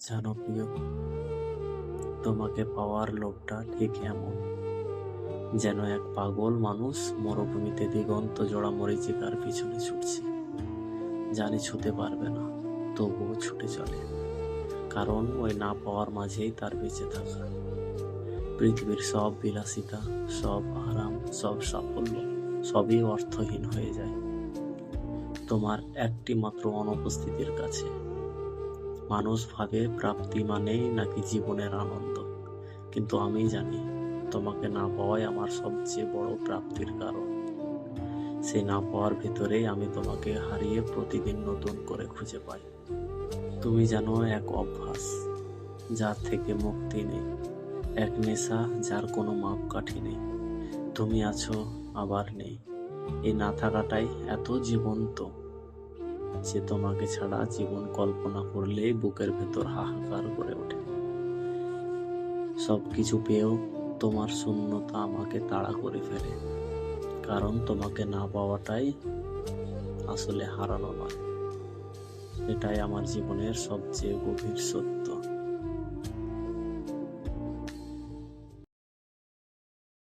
জানো প্রিয়, তোমাকে পাওয়ার লোভটা ঠিক এমন, যেন এক পাগল মানুষ মরুভূমিতে দিগন্ত জোড়া মরীচিকার পিছনে ছুটছে। জানি ছুতে পারবে না, তবুও ছুটে চলে, কারণ ওই না পাওয়ার মাঝেই তার বেঁচে থাকা। পৃথিবীর সব বিলাসিতা, সব আরাম, সব সাফল্য, সবই অর্থহীন হয়ে যায় তোমার একটি মাত্র অনুপস্থিতির কাছে। মানুষ ভাবে প্রাপ্তি মানেই নাকি জীবনের আনন্দ, কিন্তু আমি জানি তোমাকে না পাওয়াই আমার সবচেয়ে বড় প্রাপ্তির কারণ। সেই না পাওয়ার ভেতরেই আমি তোমাকে হারিয়ে প্রতিদিন নতুন করে খুঁজে পাই। তুমি জানো, এক অভ্যাস যার থেকে মুক্তি নেই, এক নেশা যার কোনো মাপকাঠি নেই। তুমি আছো, আবার নেই। এই না থাকাটাই এত জীবন্ত যে তোমাকে ছাড়া জীবন কল্পনা করলেই বুকের ভেতর হাহাকার করে ওঠে। সবকিছু পেয়েও তোমার শূন্যতা আমাকে তাড়া করে ফেলে, কারণ তোমাকে না পাওয়াটাই আসলে হারানো নয়। এটাই আমার জীবনের সবচেয়ে গভীর সত্য।